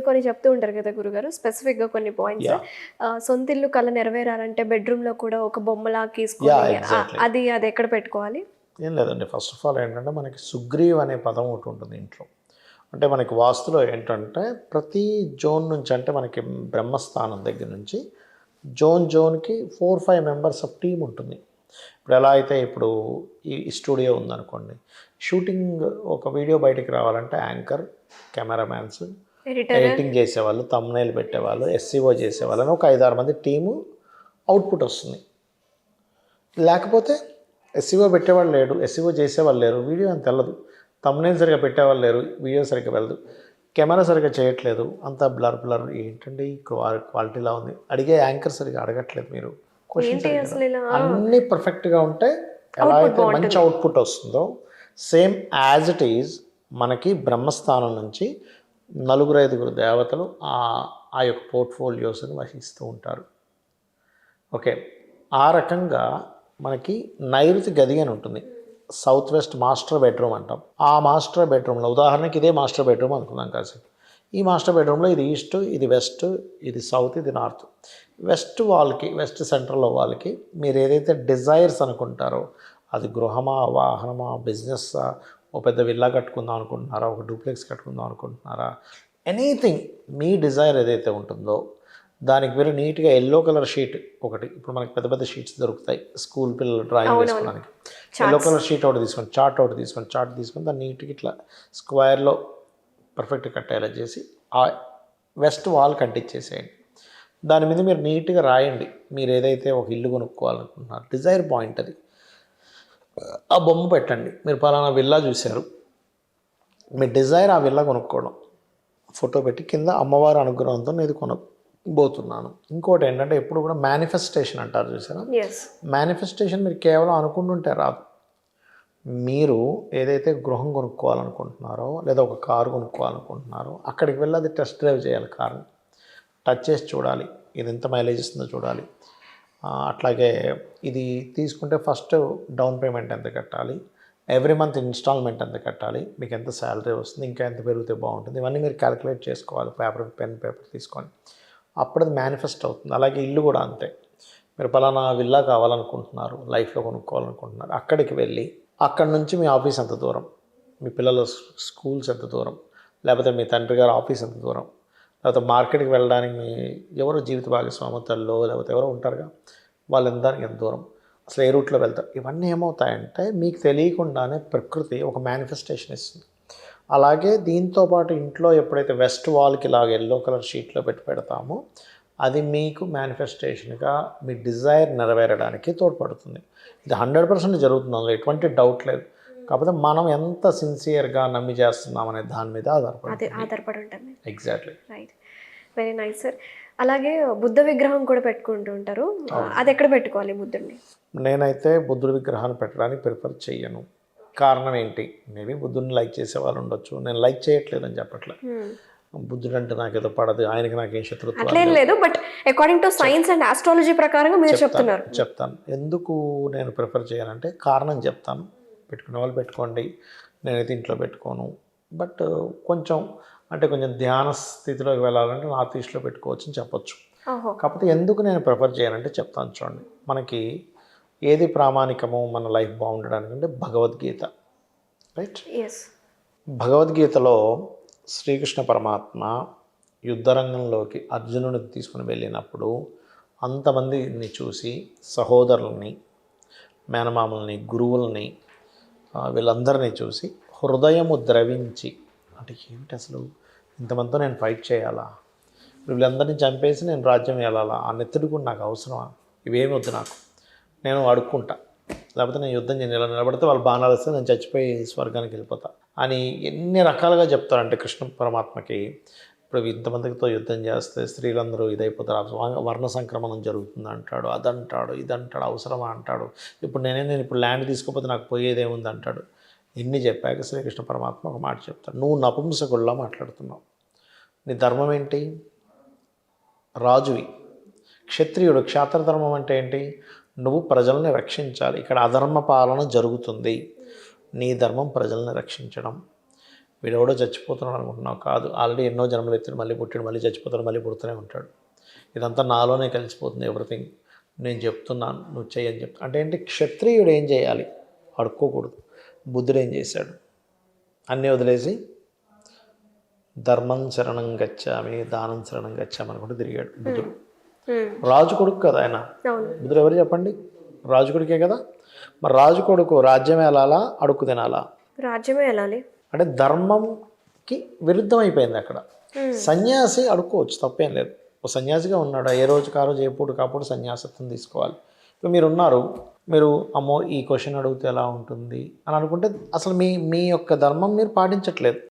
కొన్ని చెప్తూ ఉంటారు కదా గురుగారు, స్పెసిఫిక్గా కొన్ని పాయింట్స్. యా సొంతిల్లు కళ నెరవేరాలంటే బెడ్రూమ్లో కూడా ఒక బొమ్మలా యా గీసుకొని ఎగ్జాక్ట్లీ. అది ఎక్కడ పెట్టుకోవాలి? ఏం లేదండి, ఫస్ట్ ఆఫ్ ఆల్ ఏంటంటే మనకి సుగ్రీవ్ అనే పదం ఒకటి ఉంటుంది ఇంట్లో. అంటే మనకి వాస్తులో ఏంటంటే ప్రతి జోన్ నుంచి, అంటే మనకి బ్రహ్మస్థానం దగ్గర నుంచి జోన్కి 4-5 మెంబర్స్ ఆఫ్ టీమ్ ఉంటుంది. ఇప్పుడు ఎలా అయితే ఇప్పుడు ఈ స్టూడియో ఉందనుకోండి, షూటింగ్ ఒక వీడియో బయటికి రావాలంటే యాంకర్, కెమెరామ్యాన్స్, ఎడిటర్. ఎడిటింగ్ చేసేవాళ్ళు, తమ్నైల్ పెట్టేవాళ్ళు, ఎస్సీఓ చేసేవాళ్ళు అని ఒక 5-6 మంది టీము అవుట్పుట్ వస్తుంది. లేకపోతే ఎస్సీఓ పెట్టేవాళ్ళు లేడు, ఎస్సీఓ చేసేవాళ్ళు లేరు, వీడియో అంత తెల్లదు, తమ్నైల్ సరిగ్గా పెట్టేవాళ్ళు లేరు, వీడియో సరిగ్గా వెళ్ళదు, కెమెరా సరిగ్గా చేయట్లేదు, అంతా బ్లర్ ఏంటండి క్వాలిటీలా ఉంది, అడిగే యాంకర్ సరిగ్గా అడగట్లేదు, మీరు క్వశ్చన్స్ ఏంటి అసలు ఇలా? అన్నీ పర్ఫెక్ట్గా ఉంటే ఎలా అయితే మంచి అవుట్పుట్ వస్తుందో, సేమ్ యాజ్ ఇట్ ఈజ్ మనకి బ్రహ్మస్థానం నుంచి 4-5 దేవతలు ఆ యొక్క పోర్ట్ఫోలియోస్ని వహిస్తూ ఉంటారు. ఓకే, ఆ రకంగా మనకి నైరుతి గది అని ఉంటుంది, సౌత్ వెస్ట్ మాస్టర్ బెడ్రూమ్ అంటాం. ఆ మాస్టర్ బెడ్రూమ్లో ఉదాహరణకి ఇదే మాస్టర్ బెడ్రూమ్ అనుకుందాం కాసేపు. ఈ మాస్టర్ బెడ్రూమ్లో ఇది ఈస్ట్, ఇది వెస్ట్, ఇది సౌత్, ఇది నార్త్. వెస్ట్ వాల్కి, వెస్ట్ సెంటర్లో వాళ్ళకి మీరు ఏదైతే డిజైర్స్ అనుకుంటారో, అది గృహమా, వాహనమా, బిజినెస్సా, ఒక పెద్ద విల్లా కట్టుకుందాం అనుకుంటున్నారా, ఒక డూప్లెక్స్ కట్టుకుందాం అనుకుంటున్నారా, ఎనీథింగ్ మీ డిజైర్ ఏదైతే ఉంటుందో దానికి మీరు నీట్గా ఎల్లో కలర్ షీట్ ఒకటి, ఇప్పుడు మనకి పెద్ద పెద్ద షీట్స్ దొరుకుతాయి స్కూల్ పిల్లలు డ్రాయింగ్ వేసుకోవడానికి, ఎల్లో కలర్ షీట్ ఒకటి తీసుకొని, చార్ట్ తీసుకొని దాన్ని నీట్గా ఇట్లా స్క్వేర్లో పర్ఫెక్ట్గా కట్టేలా చేసి ఆ వెస్ట్ వాల్ కంటించేసేయండి. దాని మీద మీరు నీట్గా రాయండి మీరు ఏదైతే ఒక ఇల్లు కొనుక్కోవాలనుకుంటున్నారు, డిజైర్ పాయింట్ అది, ఆ బొమ్మ పెట్టండి. మీరు పలానా విల్లా చూశారు, మీ డిజైర్ ఆ విల్లా కొనుక్కోవడం, ఫోటో పెట్టి కింద అమ్మవారి అనుగ్రహంతో నేను కొనబోతున్నాను. ఇంకోటి ఏంటంటే ఎప్పుడు కూడా మేనిఫెస్టేషన్ అంటారు చూసారా, మేనిఫెస్టేషన్ మీరు కేవలం అనుకుంటుంటే రాదు. మీరు ఏదైతే గృహం కొనుక్కోవాలనుకుంటున్నారో లేదా ఒక కారు కొనుక్కోవాలనుకుంటున్నారో అక్కడికి వెళ్ళి అది టెస్ట్ డ్రైవ్ చేయాలి, కార్ని టచ్ చేసి చూడాలి, ఇది ఎంత మైలేజ్ ఇస్తుందో చూడాలి. అట్లాగే ఇది తీసుకుంటే ఫస్ట్ డౌన్ పేమెంట్ ఎంత కట్టాలి, ఎవ్రీ మంత్ ఇన్స్టాల్మెంట్ ఎంత కట్టాలి, మీకు ఎంత శాలరీ వస్తుంది, ఇంకా ఎంత పెరిగితే బాగుంటుంది, ఇవన్నీ మీరు క్యాలిక్యులేట్ చేసుకోవాలి. పెన్ పేపర్ తీసుకొని అప్పుడు అది మేనిఫెస్ట్ అవుతుంది. అలాగే ఇల్లు కూడా అంతే, మీరు పలానా విల్లా కావాలనుకుంటున్నారు, లైఫ్లో కొనుక్కోవాలనుకుంటున్నారు, అక్కడికి వెళ్ళి అక్కడి నుంచి మీ ఆఫీస్ ఎంత దూరం, మీ పిల్లల స్కూల్స్ ఎంత దూరం, లేకపోతే మీ తండ్రి గారి ఆఫీస్ ఎంత దూరం, లేకపోతే మార్కెట్కి వెళ్ళడానికి మీ ఎవరో జీవిత భాగస్వామి తల్లో లేకపోతే ఎవరో ఉంటారుగా వాళ్ళందరికీ ఎంత దూరం, అసలు ఏ రూట్లో వెళ్తారు, ఇవన్నీ ఏమవుతాయంటే మీకు తెలియకుండానే ప్రకృతి ఒక మేనిఫెస్టేషన్ ఇస్తుంది. అలాగే దీంతోపాటు ఇంట్లో ఎప్పుడైతే వెస్ట్ వాల్కి ఇలాగ ఎల్లో కలర్ షీట్లో పెడతామో అది మీకు మేనిఫెస్టేషన్గా మీ డిజైర్ నెరవేరడానికి తోడ్పడుతుంది. ఇది 100% జరుగుతుంది, అందులో ఎటువంటి డౌట్ లేదు. కాకపోతే మనం ఎంత సిన్సియర్గా నమ్మి చేస్తున్నాం అనే దాని మీద ఆధారపడి ఉంటుంది. Exactly. Right, very nice sir. అలాగే బుద్ధ విగ్రహం కూడా పెట్టుకుంటూ ఉంటారు, అది ఎక్కడ పెట్టుకోవాలి బుద్ధుడిని? నేనైతే బుద్ధుడి విగ్రహాన్ని పెట్టడానికి ప్రిఫర్ చెయ్యను. కారణం ఏంటి, మేబీ బుద్ధుడిని లైక్ చేసే వాళ్ళు ఉండొచ్చు, నేను లైక్ చేయట్లేదని చెప్పట్లే. బుద్ధుడు అంటే నాకు ఏదో పడదు, ఆయనకి నాకేం శత్రుత్వం లేదు, but according to science and astrology ప్రకారంగా మీరు చెప్తాను ఎందుకు నేను ప్రిఫర్ చేయాలంటే కారణం చెప్తాను. పెట్టుకునే వాళ్ళు పెట్టుకోండి, నేనైతే ఇంట్లో పెట్టుకోను. బట్ కొంచెం ధ్యాన స్థితిలోకి వెళ్ళాలంటే నార్త్ ఈస్ట్లో పెట్టుకోవచ్చు అని చెప్పొచ్చు. కాకపోతే ఎందుకు నేను ప్రిఫర్ చేయాలంటే చెప్తాను చూడండి. మనకి ఏది ప్రామాణికమో మన లైఫ్ బాగుండడానికి అంటే భగవద్గీత, రైట్? భగవద్గీతలో శ్రీకృష్ణ పరమాత్మ యుద్ధరంగంలోకి అర్జునుడిని తీసుకుని వెళ్ళినప్పుడు అంతమందిని చూసి సహోదరుల్ని, మేనమామల్ని, గురువుల్ని, వీళ్ళందరినీ చూసి హృదయము ద్రవించి, అంటే ఏమిటి అసలు ఇంతమందితో నేను ఫైట్ చేయాలా, వీళ్ళందరినీ చంపేసి నేను రాజ్యం వెళ్ళాలా, ఆ నెత్తుడు కూడా నాకు అవసరమా, ఇవేమి వద్దు నాకు, నేను అడుక్కుంటా, లేకపోతే నేను యుద్ధం చేయని ఇలా నిలబడితే వాళ్ళు బాణాలు వస్తే నేను చచ్చిపోయి స్వర్గానికి వెళ్ళిపోతా అని ఎన్ని రకాలుగా చెప్తారంటే కృష్ణ పరమాత్మకి. ఇప్పుడు ఇంతమందితో యుద్ధం చేస్తే స్త్రీలందరూ ఇదైపోతారు, వర్ణ సంక్రమణం జరుగుతుంది అంటాడు, అదంటాడు, ఇదంటాడు, అవసరమా అంటాడు, ఇప్పుడు నేను ఇప్పుడు ల్యాండ్ తీసుకోకపోతే నాకు పోయేదేముంది అంటాడు. ఇన్ని చెప్పాక శ్రీకృష్ణ పరమాత్మ ఒక మాట చెప్తాడు, నువ్వు నపుంసకుల్లా మాట్లాడుతున్నావు, నీ ధర్మం ఏంటి, రాజువి, క్షత్రియుడు, క్షాత్రధర్మం అంటే ఏంటి, నువ్వు ప్రజల్ని రక్షించాలి. ఇక్కడ అధర్మ పాలన జరుగుతుంది, నీ ధర్మం ప్రజల్ని రక్షించడం. వీడెవడో చచ్చిపోతున్నాడు అనుకుంటున్నావు, కాదు, ఆల్రెడీ ఎన్నో జన్మలు ఎత్తాడు, మళ్ళీ పుట్టాడు, మళ్ళీ చచ్చిపోతాడు, మళ్ళీ పుడుతూనే ఉంటాడు. ఇదంతా నాలోనే కలిసిపోతుంది ఎవ్రీథింగ్, నేను చెప్తున్నాను నువ్వు చెయ్యని చెప్తా. అంటే ఏంటి, క్షత్రియుడు ఏం చేయాలి, అడుక్కోకూడదు. బుద్ధుడు ఏం చేశాడు, అన్నీ వదిలేసి ధర్మం శరణం గచ్చామి, దానం శరణం గచ్చామి అనుకుంటూ తిరిగాడు బుద్ధుడు. రాజు కొడుకు కదా ఆయన. బుద్ధుడు ఎవరు చెప్పండి, రాజు కొడుకే కదా. మరి రాజు కొడుకు రాజ్యం వెళ్ళాలా, అడుక్కు తినాలా? రాజ్యమే వెళ్ళాలి. అంటే ధర్మంకి విరుద్ధం అయిపోయింది అక్కడ. సన్యాసి అడుక్కోవచ్చు, తప్పేం లేదు. ఒక సన్యాసిగా ఉన్నాడు, ఏ రోజు ఆ రోజు, ఏ పూట కాపుడు సన్యాసత్వం తీసుకోవాలి. ఇప్పుడు మీరు ఉన్నారు, మీరు అమ్మో ఈ క్వశ్చన్ అడిగితే ఎలా ఉంటుంది అని అనుకుంటే అసలు మీ యొక్క ధర్మం మీరు పాటించట్లేదు.